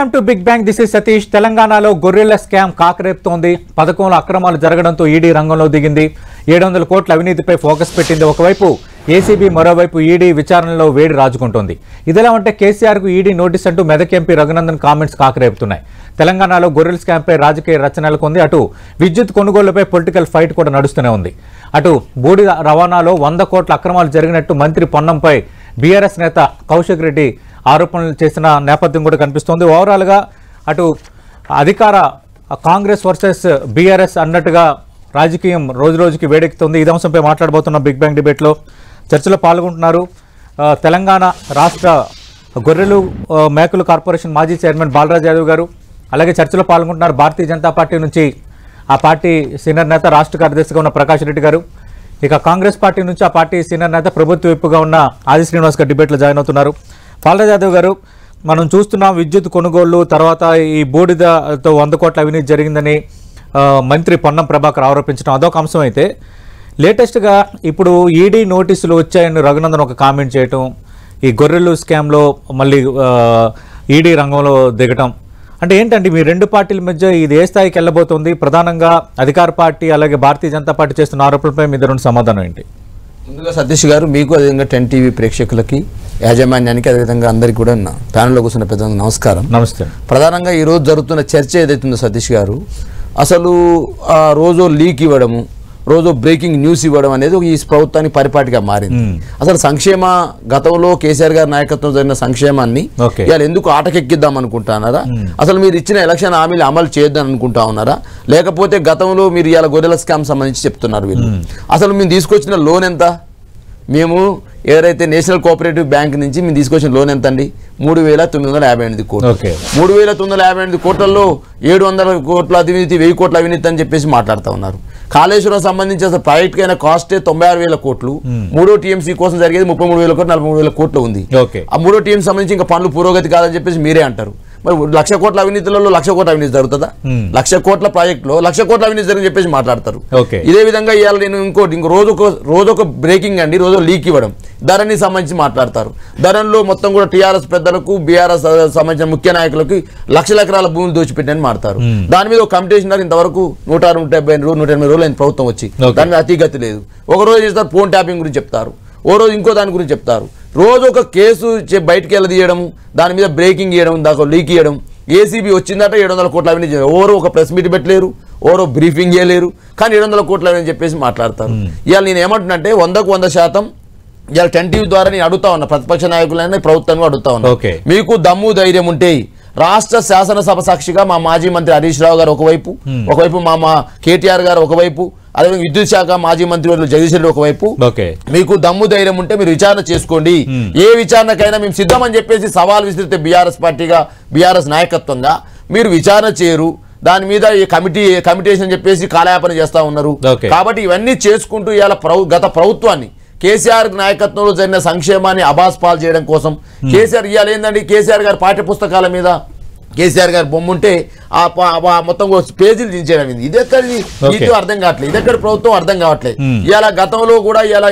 Welcome to big bang. This is Satish. తెలంగాణలో గొర్రెల scam కాకరేపుతోంది. పథకంలో అక్రమాలు జరగడంతో ఈడీ రంగంలో దిగింది. 700 కోట్ల అవినీతిపై ఫోకస్ పెట్టింది. ఒకవైపు ఏసీబీ, మరోవైపు ఈడీ విచారణలో వేడి రాజుకుంటోంది. ఇదిలా ఉంటే కేసీఆర్కు ఈడీ నోటీస్ అంటూ మెదక్ ఎంపీ రఘునందన్ కామెంట్స్ కాకరేపుతున్నాయి. తెలంగాణలో గొర్రెల స్కామ్పై రాజకీయ రచన నెలకొంది. అటు విద్యుత్ కొనుగోళ్లపై పొలిటికల్ ఫైట్ కూడా నడుస్తూనే ఉంది. అటు బూడిద రవాణాలో 100 కోట్ల అక్రమాలు జరిగినట్టు మంత్రి పొన్నంపై బీఆర్ఎస్ నేత కౌశిక్ రెడ్డి ఆరోపణలు చేసిన నేపథ్యం కూడా కనిపిస్తోంది. ఓవరాల్గా అటు అధికార కాంగ్రెస్ వర్సెస్ బీఆర్ఎస్ అన్నట్టుగా రాజకీయం రోజు రోజుకి వేడెక్కుతుంది. ఈ అంశంపై మాట్లాడబోతున్న బిగ్ బ్యాంగ్ డిబేట్లో చర్చలో పాల్గొంటున్నారు తెలంగాణ రాష్ట్ర గొర్రెలు మేకలు కార్పొరేషన్ మాజీ చైర్మన్ బాలరాజ్ యాదవ్ గారు. అలాగే చర్చలో పాల్గొంటున్నారు భారతీయ జనతా పార్టీ నుంచి ఆ పార్టీ సీనియర్ నేత రాష్ట్ర కార్యదర్శిగా ఉన్న ప్రకాష్ రెడ్డి గారు. ఇక కాంగ్రెస్ పార్టీ నుంచి ఆ పార్టీ సీనియర్ నేత ప్రభుత్వ వైపుగా ఉన్న ఆది శ్రీనివాస్ గారు డిబేట్లో జాయిన్ అవుతున్నారు. బాలరాజ్ యాదవ్ గారు, మనం చూస్తున్నాం విద్యుత్ కొనుగోళ్లు తర్వాత ఈ బూడిదతో 100 కోట్ల అవినీతి జరిగిందని మంత్రి పొన్నం ప్రభాకర్ ఆరోపించడం అదొక అంశం అయితే, లేటెస్ట్గా ఇప్పుడు ఈడీ నోటీసులు వచ్చాయని రఘునందన్ ఒక కామెంట్ చేయటం, ఈ గొర్రెలు స్కామ్లో మళ్ళీ ఈడీ రంగంలో దిగటం అంటే ఏంటంటే మీ రెండు పార్టీల మధ్య ఇది ఏ స్థాయికి వెళ్ళబోతోంది? ప్రధానంగా అధికార పార్టీ అలాగే భారతీయ జనతా పార్టీ చేస్తున్న ఆరోపణలపై మీ రెండు సమాధానం ఏంటి? ముందుగా సతీష్ గారు, మీకు అదేవిధంగా 10 టీవీ ప్రేక్షకులకి, యాజమాన్యానికి, అదేవిధంగా అందరికీ కూడా ప్యానల్లో కూర్చున్న పెద్ద నమస్కారం. నమస్తే. ప్రధానంగా ఈరోజు జరుగుతున్న చర్చ ఏదైతుందో సతీష్ గారు, అసలు రోజు లీక్ ఇవ్వడము, రోజు బ్రేకింగ్ న్యూస్ ఇవ్వడం అనేది ఈ ప్రభుత్వానికి పరిపాటిగా మారింది. అసలు సంక్షేమ గతంలో కేసీఆర్ గారి నాయకత్వం జరిగిన సంక్షేమాన్ని ఇవాళ ఎందుకు ఆటకెక్కిద్దాం అనుకుంటున్నారా? అసలు మీరు ఇచ్చిన ఎలక్షన్ హామీలు అమలు చేయొద్దని అనుకుంటా ఉన్నారా? లేకపోతే గతంలో మీరు ఇవాళ గొర్రెల స్కామ్ సంబంధించి చెప్తున్నారు వీళ్ళు. అసలు మేము తీసుకొచ్చిన లోన్ ఎంత? మేము ఎవరైతే నేషనల్ కోఆపరేటివ్ బ్యాంక్ నుంచి మేము తీసుకొచ్చిన లోన్ ఎంత అండి? 3,958 కోట్లు. 3,958 కోట్లలో 700 కోట్ల అవినీతి, 1000 కోట్ల అవినీతి అని చెప్పేసి మాట్లాడుతూ ఉన్నారు. కాళేశ్వరం సంబంధించి అసలు ప్రాజెక్ట్ అయిన కాస్టే 96,000 కోట్లు. 3వ టీఎంసీ కోసం జరిగేది 33,000 కోట్లు, 43,000 కోట్లు ఉంది. ఆ 3వ టీఎంసీ సంబంధించి ఇంకా పనులు పురోగతి కాదని చెప్పేసి మీరే అంటారు. మరి 1,00,000 కోట్ల అవినీతులలో 1,00,000 కోట్ల అవినీతి జరుగుతుందా? 1,00,000 కోట్ల ప్రాజెక్టులో 1,00,000 కోట్ల అవినీతి జరిగి చెప్పేసి మాట్లాడతారు. ఇదే విధంగా ఇవాళ నేను ఇంకో రోజొక బ్రేకింగ్ అండి, రోజు లీక్ ఇవ్వడం, ధరణి సంబంధించి మాట్లాడతారు. ధరణిలో మొత్తం కూడా టీఆర్ఎస్ పెద్దలకు, బీఆర్ఎస్ సంబంధించిన ముఖ్య నాయకులకు లక్షల ఎకరాల భూములు దోచిపెట్టని మాట్లాడతారు. దాని మీద ఒక కమిటీ వేసినారు. ఇంతవరకు 160, 180 రోజులు అయిన ప్రభుత్వం వచ్చి దాని మీద అతిగతి లేదు. ఒక రోజు చేస్తారు ఫోన్ ట్యాపింగ్ గురించి చెప్తారు, ఓ రోజు ఇంకో దాని గురించి చెప్తారు. రోజు ఒక కేసు బయటికి వెళ్ళదీయడం, దాని మీద బ్రేకింగ్ చేయడం, దాంట్లో లీక్ చేయడం. ఏసీబీ వచ్చిందట 700 కోట్ల అవినీతి, ఎవరు ఒక ప్రెస్ మీట్ పెట్టలేరు, ఎవరో బ్రీఫింగ్ చేయలేరు, కానీ 700 కోట్ల అవినీతి చెప్పేసి మాట్లాడతారు. ఇవాళ నేను ఏమంటున్నంటే 100% ఇవాళ 10 టీవీ ద్వారా నేను అడుగుతా ఉన్నా, ప్రతిపక్ష నాయకులైనా ప్రభుత్వాన్ని అడుగుతా ఉన్నా, మీకు దమ్ము ధైర్యం ఉంటే రాష్ట్ర శాసనసభ సాక్షిగా మా మాజీ మంత్రి హరీష్ రావు గారు ఒకవైపు మా కేటీఆర్ గారు ఒకవైపు, అదేవిధంగా విద్యుత్ శాఖ మాజీ మంత్రి జగదీష్ రెడ్డి ఒకవైపు, మీకు దమ్ము ధైర్యం ఉంటే మీరు విచారణ చేసుకోండి, ఏ విచారణకైనా మేము సిద్ధమని చెప్పేసి సవాల్ విసిరితే బీఆర్ఎస్ పార్టీగా, బీఆర్ఎస్ నాయకత్వంగా మీరు విచారణ చేయరు. దాని మీద ఈ కమిటీషన్ చెప్పేసి కాలయాపన చేస్తా ఉన్నారు. కాబట్టి ఇవన్నీ చేసుకుంటూ ఇవాళ గత ప్రభుత్వాన్ని, కేసీఆర్ నాయకత్వంలో జరిగిన సంక్షేమాన్ని అబాస్పాలు చేయడం కోసం కేసీఆర్ ఇవాళ ఏందండి, కేసీఆర్ గారి పాఠ్య పుస్తకాల మీద కేసీఆర్ గారి బొమ్మ ఉంటే ఆ మొత్తం పేజీలు దించేయడం, ఇది ఎక్కడి ఇది అర్థం కావట్లేదు, ఇది ఎక్కడ ప్రభుత్వం అర్థం కావట్లేదు. ఇవాళ గతంలో కూడా ఇవాళ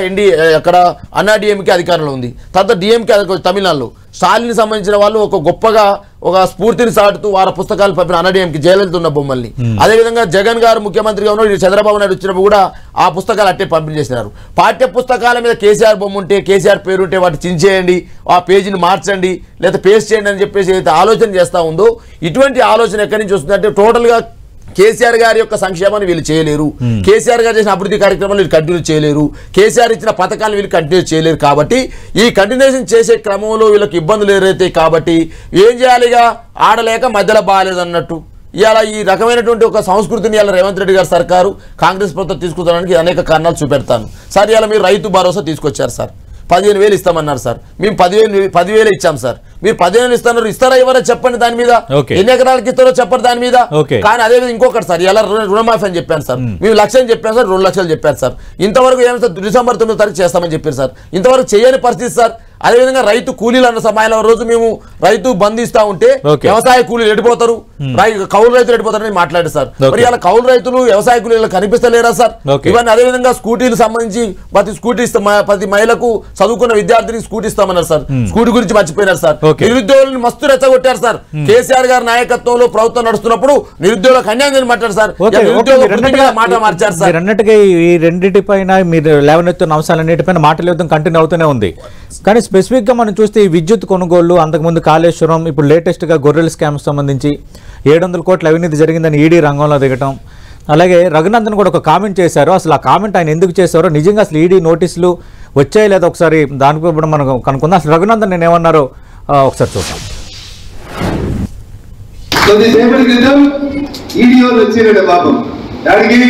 అక్కడ అన్నా డిఎంకే అధికారంలో ఉంది, తర్వాత డిఎంకే తమిళనాడులో స్టాలిన్ సంబంధించిన వాళ్ళు ఒక గొప్పగా ఒక స్ఫూర్తిని సాటుతూ వారి పుస్తకాలు పంపిన అన్నడిఎంకి జయలలిత ఉన్న బొమ్మల్ని, అదేవిధంగా జగన్ గారు ముఖ్యమంత్రిగా ఉన్న చంద్రబాబు నాయుడు వచ్చినప్పుడు కూడా ఆ పుస్తకాలు అట్టే పంపిణీ చేసినారు. పాఠ్య పుస్తకాల మీద కేసీఆర్ బొమ్మ ఉంటే, కేసీఆర్ పేరు ఉంటే వాటి చించేయండి, ఆ పేజీని మార్చండి లేదా పేస్ట్ చేయండి అని చెప్పేసి అయితే ఆలోచన చేస్తూ ఉందో, ఇటువంటి ఆలోచన ఎక్కడి నుంచి వస్తుందంటే టోటల్గా కేసీఆర్ గారి యొక్క సంక్షేమాన్ని వీళ్ళు చేయలేరు, కేసీఆర్ గారు చేసిన అభివృద్ధి కార్యక్రమాలు వీళ్ళు కంటిన్యూ చేయలేరు, కేసీఆర్ ఇచ్చిన పథకాలను వీళ్ళు కంటిన్యూ చేయలేరు. కాబట్టి ఈ కంటిన్యూషన్ చేసే క్రమంలో వీళ్ళకి ఇబ్బందులు ఎదురవుతాయి. కాబట్టి ఏం చేయాలిగా, ఆడలేక మధ్యలో బాగాలేదన్నట్టు ఇవాళ ఈ రకమైనటువంటి ఒక సంస్కృతిని ఇవాళ రేవంత్ రెడ్డి గారి సర్కారు, కాంగ్రెస్ ప్రభుత్వం తీసుకురావడానికి అనేక కారణాలు చూపెడతాను సార్. ఇవాళ మీరు రైతు భరోసా తీసుకొచ్చారు సార్, 15,000 ఇస్తామన్నారు సార్, మేము 10,000 ఇచ్చాం సార్, మీరు 15,000 ఇస్తున్నారు, ఇస్తారా ఎవరో చెప్పండి, దాని మీద ఎన్ని ఎకరాలకి ఇస్తారో చెప్పండి దాని మీద. కానీ అదేవిధంగా ఇంకొకటి సార్, ఇలా రుణమాఫీ అని చెప్పాను సార్, మేము 1,00,000 అని చెప్పాను సార్, 2 లక్షలు చెప్పారు సార్, ఇంతవరకు ఏమి సార్ December 9వ తారీఖు చేస్తామని చెప్పారు సార్, ఇంతవరకు చేయని పరిస్థితి సార్. అదేవిధంగా రైతు కూలీలు అన్న సమయంలో రోజు మేము రైతు బంధిస్తా ఉంటే వ్యవసాయ కూలీలు ఎడిపోతారు, కౌలు రైతులు ఎడిపోతారని మాట్లాడారు సార్. మరి ఇలా కౌలు రైతులు వ్యవసాయ కూలీలు కనిపిస్తలేరా సార్? ఇవన్నీ అదేవిధంగా స్కూటీలకు సంబంధించి ప్రతి మహిళకు చదువుకున్న విద్యార్థిని స్కూటీ ఇస్తామన్నారు సార్. స్కూటీ గురించి మర్చిపోయినారు సార్. నిరుద్యోగులను మస్తు రెచ్చగొట్టారు సార్. కేసీఆర్ గారి నాయకత్వంలో ప్రభుత్వం నడుస్తున్నప్పుడు నిరుద్యోగులకు అన్యాయం చేయని మాట్లాడారు సార్. మాట మార్చారు సార్. అన్నట్టుగా ఈ రెండింటిపైన మీరు లేవనెత్తున్న అంశాలన్నిటిపైన మాటల యుద్ధం కంటిన్యూ అవుతూనే ఉంది. కానీ స్పెసిఫిక్ గా మనం చూస్తే ఈ విద్యుత్ కొనుగోళ్లు, అంతకుముందు కాళేశ్వరం, ఇప్పుడు లేటెస్ట్ గా గొర్రెల స్కామ్ సంబంధించి 700 కోట్ల అవినీతి జరిగిందని ఈడీ రంగంలో దిగటం, అలాగే రఘునందన్ కూడా ఒక కామెంట్ చేశారు. అసలు ఆ కామెంట్ ఆయన ఎందుకు చేశారో, నిజంగా అసలు ఈడీ నోటీసులు వచ్చాయి లేదా ఒకసారి దానిపై కూడా మనం కనుక్కుందాం. అసలు రఘునందన్ నేను ఏమన్నారో ఒకసారి చూద్దాం. కొద్దిసేపటి క్రితం ఈడీఓలు వచ్చినాడు పాపం. దానికి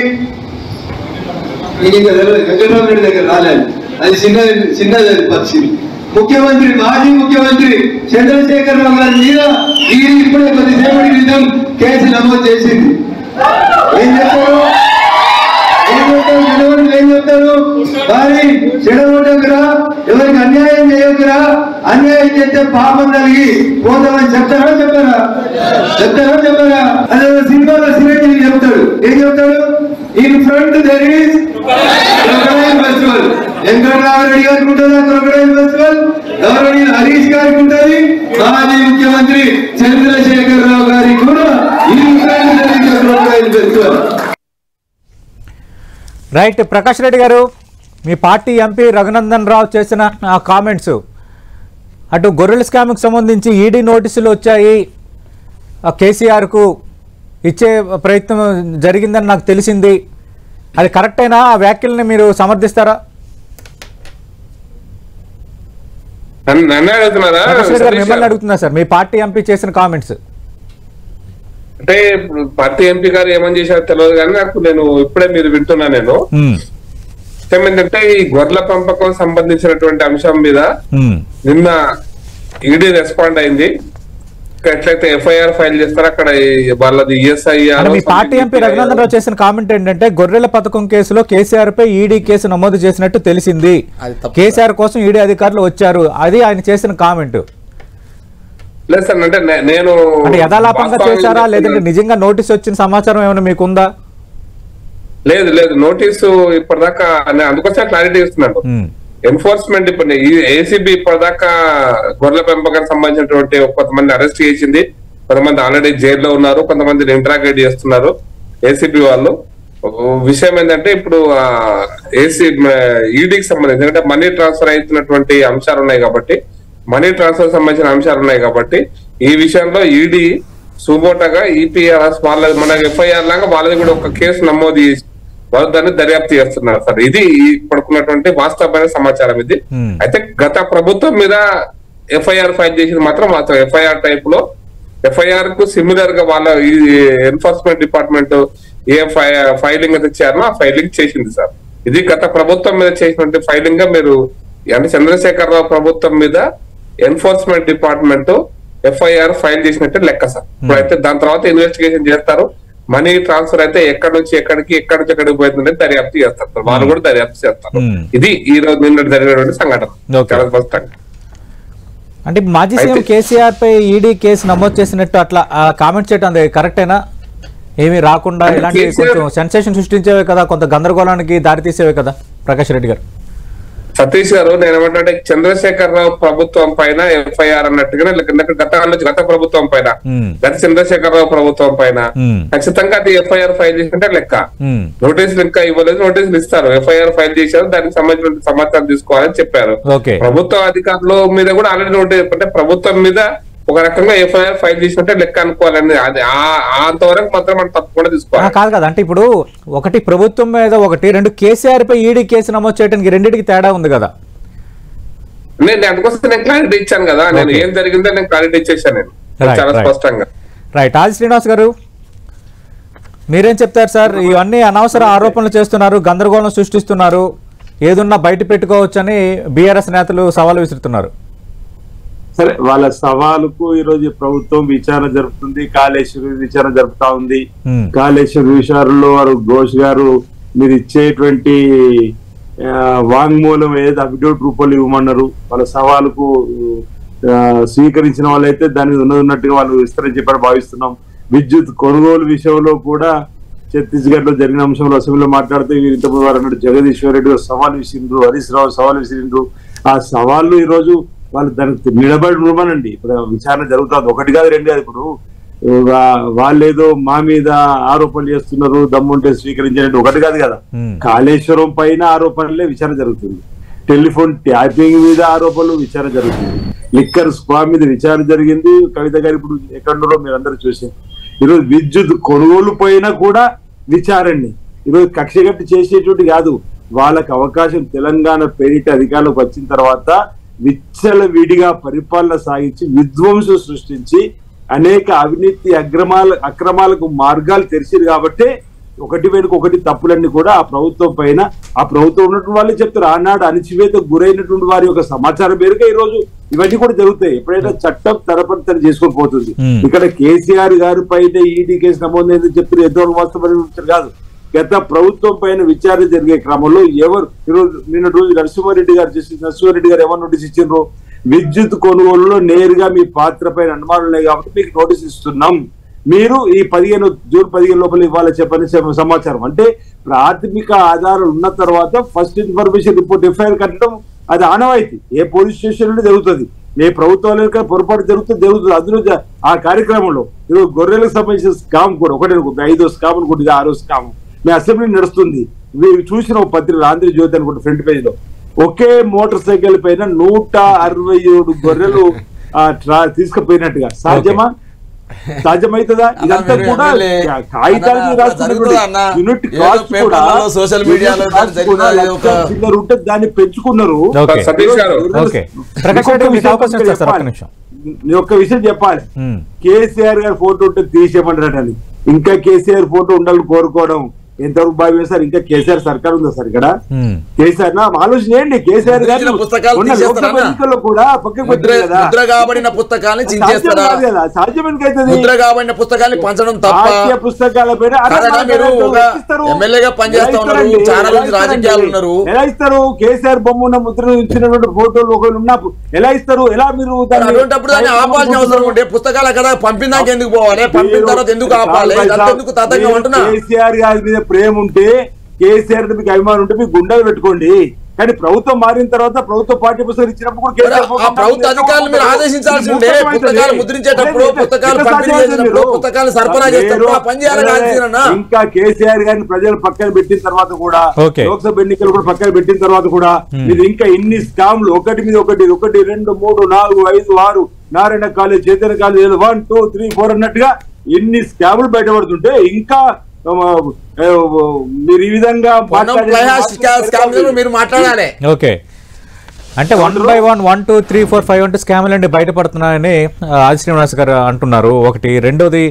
వెంకటరామ రెడ్డి దగ్గర రాలేదు, అది చిన్నది పరిస్థితి. ముఖ్యమంత్రి, మాజీ ముఖ్యమంత్రి చంద్రశేఖరరావు గారి మీద ఈడీ ఇప్పుడే కొద్దిసేపటి క్రితం కేసు నమోదు చేసింది. ఏం చెప్తారు ఏం చెప్తారు కానీ చెడగొట్టకురా, ఎవరికి అన్యాయం చేయకురా, అన్యాయం చేస్తే పాపం కలిగి పోతామని చెప్తారా చెప్పరా? అదే సినిమాలో చిరంజీవి చెప్తాడు. ఏం చెప్తాడు? In front there is crocodile festival. Venkataramareddy గారికి ఉంటుందా క్రొకడైల్ ఫెస్టివల్? గౌరవనీయ హరీష్ గారికి ఉంటుంది, మాజీ ముఖ్యమంత్రి చంద్రశేఖరరావు గారికి కూడా in front there is crocodile festival. Right. Prakash Reddy గారు, మీ పార్టీ ఎంపీ రఘునందన్ రావు చేసిన కామెంట్స్, అటు గొర్రెల స్కామ్కి సంబంధించి ఈడీ నోటీసులు వచ్చాయి, కేసీఆర్కు ఇచ్చే ప్రయత్నం జరిగిందని నాకు తెలిసింది, అది కరెక్టేనా? ఆ వ్యాఖ్యల్ని మీరు సమర్థిస్తారా? ప్రకాష్ రెడ్డి గారు మిమ్మల్ని అడుగుతున్నా సార్, మీ పార్టీ ఎంపీ చేసిన కామెంట్స్. అంటే ఇప్పుడు పార్టీ ఎంపీ గారు ఏమని చేశారో తెలియదు కానీ నేను ఇప్పుడే మీరు వింటున్నా. నేను ఏమైందంటే ఈ గొర్రెల పెంపకం సంబంధించినటువంటి అంశం మీద నిన్న ఈడీ రెస్పాండ్ అయింది. ఎట్లయితే ఎఫ్ఐఆర్ ఫైల్ చేస్తారో అక్కడ వాళ్ళది ఈఎస్ఐ. మీ పార్టీ ఎంపీ రఘునందన్ రావు చేసిన కామెంట్ ఏంటంటే, గొర్రెల పథకం కేసులో కేసీఆర్ పై ఈడీ కేసు నమోదు చేసినట్టు తెలిసింది, కేసీఆర్ కోసం ఈడీ అధికారులు వచ్చారు, అది ఆయన చేసిన కామెంట్. లేదు సార్, అంటే నేను యథాలాపంగా చేశారా లేదంటే నిజంగా నోటీస్ వచ్చిన సమాచారం ఏమైనా మీకుందా? లేదు, నోటీసు ఇప్పటిదాకా అందుకోసం క్లారిటీ ఇస్తున్నాను. ఎన్ఫోర్స్మెంట్ ఇప్పుడు ఏసీబీ ఇప్పటిదాకా గొర్రెల పెంపకానికి సంబంధించినటువంటి కొంతమంది అరెస్ట్ చేసింది, కొంతమంది ఆల్రెడీ జైల్లో ఉన్నారు, కొంతమందిని ఇంట్రాగేట్ చేస్తున్నారు ఏసీబీ వాళ్ళు. విషయం ఏంటంటే ఇప్పుడు ఈడీకి సంబంధించి ఎందుకంటే మనీ ట్రాన్స్ఫర్ అవుతున్నటువంటి అంశాలు ఉన్నాయి కాబట్టి, మనీ ట్రాన్స్ఫర్ సంబంధించిన అంశాలు ఉన్నాయి కాబట్టి ఈ విషయంలో ఈడీ సుమోటగా ఈపీఆర్ఎస్ వాళ్ళ మన ఎఫ్ఐఆర్ లాగా వాళ్ళది కూడా ఒక కేసు నమోదు చేసి వాళ్ళు దాన్ని దర్యాప్తు చేస్తున్నారు సార్. ఇది పడుకున్నటువంటి వాస్తవమైన సమాచారం ఇది. అయితే గత ప్రభుత్వం మీద ఎఫ్ఐఆర్ ఫైల్ చేసింది మాత్రం ఎఫ్ఐఆర్ టైప్ లో ఎఫ్ఐఆర్ కు సిమిలర్ గా వాళ్ళ ఈ ఎన్ఫోర్స్మెంట్ డిపార్ట్మెంట్ ఏ ఫైలింగ్ అయితే చేయాలో ఆ ఫైలింగ్ చేసింది సార్. ఇది గత ప్రభుత్వం మీద చేసినటువంటి ఫైలింగ్ గా మీరు అంటే చంద్రశేఖరరావు ప్రభుత్వం మీద ఎన్ఫోర్స్మెంట్ డిపార్ట్మెంట్ ఎఫ్ఐఆర్ ఫైల్ చేసినట్టే లెక్క సార్. ఇప్పుడైతే దాని తర్వాత ఇన్వెస్టిగేషన్ చేస్తారు, మనీ ట్రాన్స్ఫర్ అయితే ఎక్కడి నుంచి ఎక్కడికి పోయిందంటే దర్యాప్తు చేస్తారు, వాళ్ళు కూడా దర్యాప్తు చేస్తారు. ఇది ఈ రోజు నిన్న జరిగినటువంటి సంఘటన చాలా స్పష్టంగా. అంటే మాజీ సీఎం కేసీఆర్ పై ఈడీ కేసు నమోదు చేసినట్టు అట్లా కామెంట్ చేయడం అది కరెక్టేనా? ఏమీ రాకుండా ఇలాంటి కొంచెం సెన్సేషన్ సృష్టించేవే కదా, కొంత గందరగోళానికి దారితీసేవే కదా ప్రకాష్ రెడ్డి గారు. సతీష్ గారు నేను ఏమంటే చంద్రశేఖరరావు ప్రభుత్వం పైన ఎఫ్ఐఆర్ అన్నట్టుగానే గత ప్రభుత్వం పైన గత చంద్రశేఖరరావు ప్రభుత్వం పైన ఖచ్చితంగా అది ఎఫ్ఐఆర్ ఫైల్ చేసినట్టే లెక్క. నోటీసులు ఇంకా ఇవ్వలేదు, నోటీసులు ఇస్తారు, ఎఫ్ఐఆర్ ఫైల్ చేశారు, దానికి సంబంధించిన సమాచారం తీసుకోవాలని చెప్పారు. ప్రభుత్వ అధికారుల మీద కూడా ఆల్రెడీ నోటీస్ అంటే ప్రభుత్వం మీద ఒక రకంగా ఎఫ్ఐఆర్ ఫైల్ చేసినట్టే లెక్క అనుకోవాలని, అది అంతవరకు మాత్రం మనం తప్పకుండా తీసుకోవాలి. కాదు కదా, అంటే ఇప్పుడు ఒకటి ప్రభుత్వం మీద ఒకటి, రెండు కేసీఆర్ పై ఈడీ కేసు నమోదు చేయడానికి రెండింటికి తేడా ఉంది కదా. నేను అందుకోసం నేను క్లారిటీ ఇచ్చాను కదా, నేను ఏం జరిగిందో నేను క్లారిటీ ఇచ్చేసాను నేను చాలా స్పష్టంగా. రైట్. ఆది శ్రీనివాస్ గారు మీరేం చెప్తారు సార్? ఇవన్నీ అనవసర ఆరోపణలు చేస్తున్నారు, గందరగోళం సృష్టిస్తున్నారు, ఏదున్నా బయట పెట్టుకోవచ్చని బీఆర్ఎస్ నేతలు సవాలు విసురుతున్నారు. సరే, వాళ్ళ సవాలుకు ఈరోజు ప్రభుత్వం విచారణ జరుపుతుంది, కాళేశ్వరి విచారణ జరుపుతా ఉంది. కాళేశ్వరి విచారణలో వారు ఘోష్ గారు మీరు ఇచ్చేటువంటి వాంగ్మూలం ఏదైతే అఫిడవిట్ రూపంలో ఇవ్వమన్నారు, వాళ్ళ సవాలుకు స్వీకరించిన వాళ్ళైతే దాని ఉన్నట్టుగా వాళ్ళు ఇస్తారని చెప్పని భావిస్తున్నాం. విద్యుత్ కొనుగోలు విషయంలో కూడా ఛత్తీస్గఢ్ లో జరిగిన అంశంలో అసెంబ్లీలో మాట్లాడితే ఇంతకుముందు వారు అన్నట్టు జగదీశ్వర్ రెడ్డి సవాల్ విసిరిండ్రు, హరీష్ రావు సవాల్ విసిరిండ్రు. ఆ సవాళ్ళు ఈ రోజు వాళ్ళు దానికి నిలబడి ఉండమనండి. ఇప్పుడు విచారణ జరుగుతుంది, ఒకటి కాదు రెండు కాదు. ఇప్పుడు వాళ్ళేదో మా మీద ఆరోపణలు చేస్తున్నారు, దమ్ముంటే స్వీకరించాలంటే ఒకటి కాదు కదా. కాళేశ్వరం పైన ఆరోపణలే విచారణ జరుగుతుంది, టెలిఫోన్ ట్యాపింగ్ మీద ఆరోపణలు విచారణ జరుగుతుంది, లిక్కర్ స్క్వా మీద విచారణ జరిగింది. కవిత గారు ఇప్పుడు ఎక్కడో మీరు అందరూ చూసారు. ఈరోజు విద్యుత్ కొనుగోలు పైన కూడా విచారణని ఈరోజు కక్షగట్టి చేసేటువంటి కాదు. వాళ్ళకి అవకాశం తెలంగాణ పేరిట అధికారంలోకి వచ్చిన తర్వాత విచ్చల విడిగా పరిపాలన సాగించి విధ్వంసం సృష్టించి అనేక అవినీతి అక్రమాలకు మార్గాలు తెరిచారు. కాబట్టి ఒకటి వెనుక ఒకటి తప్పులన్నీ కూడా ఆ ప్రభుత్వం పైన, ఆ ప్రభుత్వం ఉన్నటువంటి వాళ్ళే చెప్తారు. ఆనాడు అణచివేత గురైనటువంటి వారి యొక్క సమాచారం మేరకు ఈ రోజు ఇవన్నీ కూడా జరుగుతాయి. ఎప్పుడైనా చట్టం తరపరి చేసుకొని పోతుంది. ఇక్కడ కేసీఆర్ గారి పైన ఈడీ కేసు నమోదైందని చెప్పి ఎంతవరకు వాస్తవం కాదు. గత ప్రభుత్వం పైన విచారణ జరిగే క్రమంలో ఎవరు ఈరోజు నిన్న రోజు నరసింహారెడ్డి గారు ఎవరు నోటీస్ ఇచ్చిండ్రు? విద్యుత్ కొనుగోలులో నేరుగా మీ పాత్ర పైన అనుమానం ఉన్నాయి కాబట్టి మీకు నోటీస్ ఇస్తున్నాం, మీరు ఈ జూన్ 15 లోపల ఇవ్వాలి చెప్పని సమాచారం. అంటే ప్రాథమిక ఆధారాలు ఉన్న తర్వాత ఫస్ట్ ఇన్ఫర్మేషన్ రిపోర్ట్ ఎఫ్ఐఆర్ కట్టడం అది ఆనవాయితీ. ఏ పోలీస్ స్టేషన్ నుండి జరుగుతుంది, ఏ ప్రభుత్వాల పొరపాటు జరుగుతుంది. అందులో ఆ కార్యక్రమంలో ఈరోజు గొర్రెలకు సంబంధించిన స్కామ్ కూడా ఒకటి 5వ స్కామ్ అనుకుంటుంది, 6వ స్కామ్ మీ అసెంబ్లీ నడుస్తుంది. మీరు చూసిన ఒక పత్రిక ఆంధ్రజ్యోతి అనుకుంటే ఫ్రంట్ పేజ్ లో ఒకే మోటార్ సైకిల్ పైన 167 గొర్రెలు తీసుకుపోయినట్టుగా సాధ్యమా? సాధ్యమైతుందా? ఇదంతా కూడా సోషల్ మీడియాలో ఉంటే దాన్ని పెంచుకున్నారు. ఒక్క విషయం చెప్పాలి, కేసీఆర్ గారి ఫోటో ఉంటే తీసేయమంటారని. ఇంకా కేసీఆర్ ఫోటో ఉండాలని కోరుకోవడం ఎంతవరకు భావ్యం సార్? ఇంకా కేసీఆర్ సర్కార్ ఉందా సార్ ఇక్కడ? కేసీఆర్ ఆలోచన చేయండి. కేసీఆర్ గారు ఎన్నికల్లో కూడా పక్కకు ముద్రగాబడిన పుస్తకాన్ని పంచడం తప్ప. పుస్తకాల పైన ఎమ్మెల్యేగా పనిచేస్తా ఉన్నారు, చాలా మంది రాజకీయాలు ఉన్నారు. ఎలా ఇస్తారు? కేసీఆర్ బొమ్మ ఉన్న ముద్ర ఇచ్చినటువంటి ఫోటోలు ఒకరు ఉన్నప్పుడు ఎలా ఇస్తారు? ఎలా మీరు అటువంటిప్పుడు దాన్ని ఆపాల్సిన అవసరం ఉంటే పుస్తకాలు కదా పంపిందాక ఎందుకు పోవాలి? పంపిన తర్వాత ఎందుకు ఆపాలి? ఎందుకు తతంగం అంటున్నా? కేసీఆర్ గారి మీద ప్రేమ ఉంటే, కేసీఆర్ మీకు అభిమానం ఉంటే మీకు గుండెలు పెట్టుకోండి. కానీ ప్రభుత్వం మారిన తర్వాత ప్రభుత్వ పాఠ్య పుస్తకాలు ఇచ్చినప్పుడు ప్రభుత్వ అధికారులు మీరు ఆదేశించాల్సి ఉండే. పుస్తకాలు ముద్రించేటప్పుడు, పుస్తకాలు పంపిణీ చేసినప్పుడు, పుస్తకాలు సరఫరా చేసినప్పుడు పని చేయాలి. ఇంకా కేసీఆర్ గారిని ప్రజలు పక్కన పెట్టిన తర్వాత కూడా, లోక్సభ ఎన్నికలు కూడా పక్కన పెట్టిన తర్వాత కూడా మీరు ఇంకా ఇన్ని స్కామ్లు ఒకటి మీద ఒకటి 1, 2, 3, 4, 5, 6 నారాయణ కాలేజ్, చైతన్య కాలేజ్ 1, 2, 3, 4 అన్నట్టుగా ఎన్ని స్కామ్లు బయటపడుతుంటే ఇంకా మీరు ఈ విధంగా మీరు మాట్లాడాలి. ఓకే, అంటే 1 by 1, 1, 2, 3, 4, 5 అంటే స్కామ్లు అంటే బయటపడుతున్నాయని ఆది శ్రీనివాస్ గారు అంటున్నారు. ఒకటి. రెండోది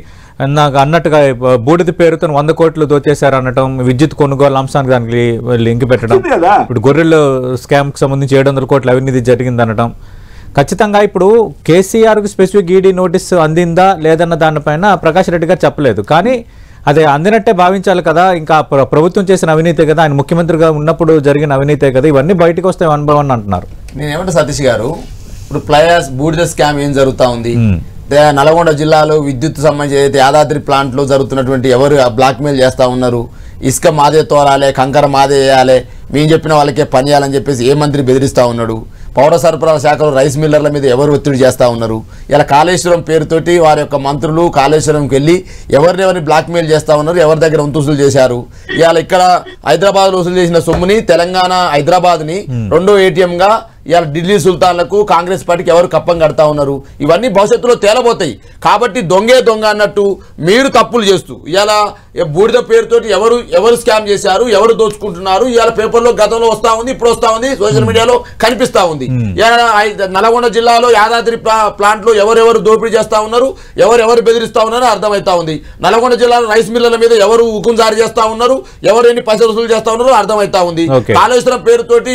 నాకు అన్నట్టుగా బూడిద పేరుతో 100 కోట్లు దోచేశారు అనటం, విద్యుత్ కొనుగోలు అంశానికి దానికి లింక్ పెట్టడం, ఇప్పుడు గొర్రెలు స్కామ్ కి సంబంధించి 700 కోట్ల అవినీతి జరిగింది అనటం. ఖచ్చితంగా ఇప్పుడు కేసీఆర్కి స్పెసిఫిక్ ఈడీ నోటీస్ అందిందా లేదన్న దానిపైన ప్రకాష్ రెడ్డి గారు చెప్పలేదు. కానీ అదే అందినట్టే భావించాలి కదా. ఇంకా ప్రభుత్వం చేసిన అవినీతే కదా, ఆయన ముఖ్యమంత్రిగా ఉన్నప్పుడు జరిగిన అవినీతే కదా, ఇవన్నీ బయటకు వస్తాయి 1 by 1 అంటున్నారు. నేనేమంటే సతీష్ గారు, ఇప్పుడు ప్లయర్స్ బూడిద స్కామ్ ఏం జరుగుతా ఉంది? నల్గొండ జిల్లాలో విద్యుత్ సంబంధించి యాదాద్రి ప్లాంట్ లో జరుగుతున్నటువంటి ఎవరు బ్లాక్ మెయిల్ చేస్తా ఉన్నారు, ఇసుక మాదే తోరాలే, కంకర మాదే వేయాలి, మేము చెప్పిన వాళ్ళకే పని చేయాలని చెప్పేసి ఏ మంత్రి బెదిరిస్తా ఉన్నాడు? పౌర సరఫరాల శాఖలో రైస్ మిల్లర్ల మీద ఎవరు ఒత్తిడి చేస్తూ ఉన్నారు? ఇలా కాళేశ్వరం పేరుతోటి వారి యొక్క మంత్రులు కాళేశ్వరంకి వెళ్ళి ఎవరిని బ్లాక్మెయిల్ చేస్తూ ఉన్నారు, ఎవరి దగ్గర వసూలు చేశారు? ఇవాళ ఇక్కడ హైదరాబాద్లో వసూలు చేసిన సొమ్ముని తెలంగాణ హైదరాబాద్ని 2వ ATMగా ఇవాళ ఢిల్లీ సుల్తాన్లకు కాంగ్రెస్ పార్టీకి ఎవరు కప్పం కడతా ఉన్నారు? ఇవన్నీ భవిష్యత్తులో తేలబోతాయి. కాబట్టి దొంగే దొంగ అన్నట్టు మీరు తప్పులు చేస్తూ ఇవాళ బూడిద పేరుతోటి ఎవరు స్కామ్ చేశారు, ఎవరు దోచుకుంటున్నారు, ఇవాళ పేపర్లో గతంలో వస్తా ఉంది, ఇప్పుడు వస్తా ఉంది, సోషల్ మీడియాలో కనిపిస్తా ఉంది. నల్గొండ జిల్లాలో యాదాద్రి ప్లాంట్ లో ఎవరెవరు దోపిడీ చేస్తా ఉన్నారు, ఎవరెవరు బెదిరిస్తా ఉన్నారో అర్థమవుతా ఉంది. నల్గొండ జిల్లాలో రైస్ మిల్లర్ల మీద ఎవరు హుకుం జారీ చేస్తా ఉన్నారు, ఎవరు ఎన్ని పైసలు వసూలు చేస్తా ఉన్నారో అర్థమవుతా ఉంది. కాళేశ్వరం పేరుతోటి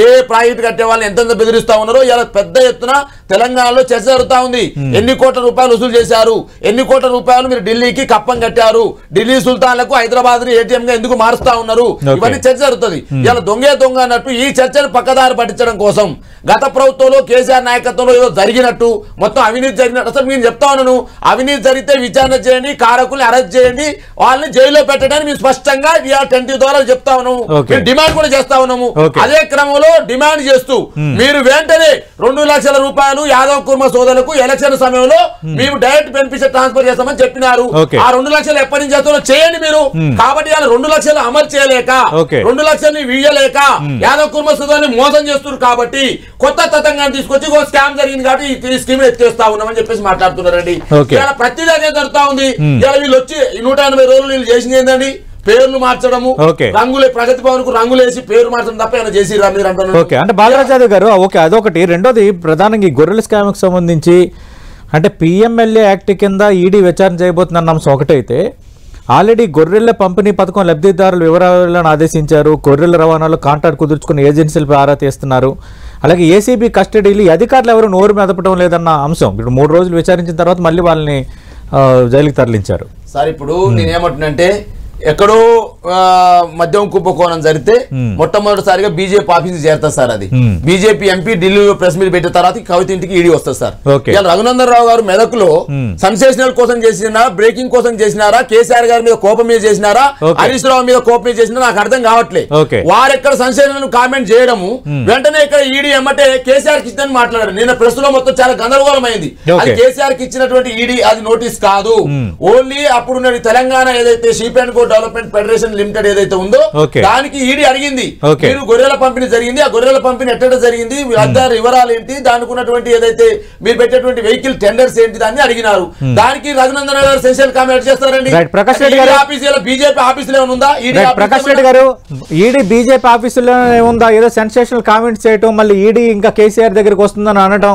ఏ ప్రాజెక్ట్ కట్టే వాళ్ళని ఎంత బెదిరిస్తా ఉన్నారో ఇలా పెద్ద ఎత్తున తెలంగాణలో చర్చ జరుగుతా ఉంది. ఎన్ని కోట్ల రూపాయలు వసూలు చేశారు, ఎన్ని కోట్ల రూపాయలు మీరు ఢిల్లీకి కప్పం కట్టారు, ఢిల్లీ సుల్తాన్లకు హైదరాబాద్ ఏటీఎం గా ఎందుకు మారుస్తా ఉన్నారు, ఇవన్నీ చర్చ జరుగుతుంది. ఇలా దొంగ అన్నట్టు ఈ చర్చను పక్కదారి పట్టించడం కోసం గత ప్రభుత్వంలో కేసీఆర్ నాయకత్వంలో ఏదో జరిగినట్టు, మొత్తం అవినీతి జరిగినట్టు, అసలు నేను చెప్తా ఉన్నాను, అవినీతి జరిగితే విచారణ చేయండి, కారకుల్ని అరెస్ట్ చేయండి, వాళ్ళని జైల్లో పెట్టడానికి మేము స్పష్టంగా TNT ద్వారా చెప్తా ఉన్నాము, డిమాండ్ కూడా చేస్తా ఉన్నాము. అదే క్రమంలో డిమాండ్ చేస్తూ మీరు వెంటనే 2 లక్షల రూపాయలు యాదవ్ కుర్మ సోదరులకు ఎలక్షన్ సమయంలో మేము డైరెక్ట్ బెనిఫిషియరీ ట్రాన్స్ఫర్ చేస్తామని చెప్పినారు. ఆ 2 లక్షలు ఎప్పటి నుంచి చేస్తారో చేయండి మీరు. కాబట్టి వాళ్ళ 2 లక్షలు అమలు చేయలేక 2 లక్షల్ని వీయలేక యాదవ్ కుర్మ సోదరుని మోసం చేస్తున్నారు. కాబట్టి కొత్త తతంగాన్ని తీసుకొచ్చి స్కామ్ జరిగింది కాబట్టి ఈ స్కీమ్ ఎత్తేస్తా ఉన్నామని చెప్పేసి మాట్లాడుతున్నారండి. ఇలా ప్రతిదీ అదే జరుగుతా ఉంది. ఇలా వీళ్ళు వచ్చి 180 రోజులు వీళ్ళు చేసింది ఏంటండి, పేర్లు మార్చడము, రంగులే ప్రగతి భవన్ కు రంగులు వేసి పేరు మార్చడం తప్ప ఏమైనా చేసిరా మీరు అంటున్నారు. ఓకే, అంటే బాలరాజు గారు ఓకే అదొకటి. రెండోది ప్రధానంగా ఈ గొర్రెల స్కామ్ కు సంబంధించి అంటే PMLA యాక్ట్ కింద ఈడీ విచారణ చేయబోతున్న అంశం ఒకటైతే, ఆల్రెడీ గొర్రెల పంపిణీ పథకం లబ్ధిదారుల వివరాలను ఆదేశించారు, గొర్రెల రవాణాలో కాంట్రాక్ట్ కుదుర్చుకున్న ఏజెన్సీలపై ఆరా తీస్తున్నారు. అలాగే ఏసీబీ కస్టడీలు అధికారులు ఎవరు నోరు మెదపడం లేదన్న అంశం ఇప్పుడు 3 రోజులు విచారించిన తర్వాత మళ్ళీ వాళ్ళని జైలుకి తరలించారు. సార్ ఇప్పుడు నేనేమంటున్నంటే ఎక్కడో మద్యం కుంభకోణం జరిగితే మొట్టమొదటిసారిగా బీజేపీ ఆఫీస్ చేరుతుంది సార్. అది బీజేపీ ఎంపీ ఢిల్లీలో ప్రెస్ మీట్ పెట్టిన తర్వాత కవిత ఇంటికి ఈడీ వస్తుంది సార్. రఘునందన్ రావు గారు మెదక్లో సెన్సేషనల్ కోసం చేసినారా, బ్రేకింగ్ కోసం చేసినారా, కేసీఆర్ గారి మీద కోపం మీద చేసినారా, హరీష్ రావు మీద కోపం మీద చేసినారా నాకు అర్థం కావట్లేదు. వారెక్కడ సెన్సేషనల్ కామెంట్ చేయడము వెంటనే ఇక్కడ ఈడీ ఎమ్మటే కేసీఆర్ కి ఇచ్చిందని మాట్లాడారు. నిన్న ప్రెస్ లో మొత్తం చాలా గందరగోళం అయింది. అది కేసీఆర్ కి ఇచ్చినటువంటి ఈడీ అది నోటీస్ కాదు, ఓన్లీ అప్పుడు తెలంగాణ ఏదైతే sheep and go development federation limited ఏదైతే ఉందో దానికి ఈడీ అడిగింది, మీరు గొర్రెల పంపిణీ జరిగింది, ఆ గొర్రెల పంపిణీ ఎట్ట జరిగింది, అద్దరు వివరాలు ఏంటి, దానికి ఉన్నటువంటి ఏదైతే మీరు పెట్టేటువంటి వెహికల్ టెండర్స్ ఏంటి దాన్ని అడిగినారు. దానికి రఘునందన్ గారు సెన్షియల్ కామెంట్ చేస్తారండి. ప్రకాష్ రెడ్డి గారు బీజేపీ ఆఫీసులో ఉందా? ప్రకాష్ రెడ్డి గారు ఈడీ బీజేపీ ఆఫీసులో ఉందా? ఏదో సెన్సేషనల్ కామెంట్స్ చేయటం, మళ్ళీ ఈడీ ఇంకా కేసీఆర్ దగ్గరికి వస్తుందని అనటం,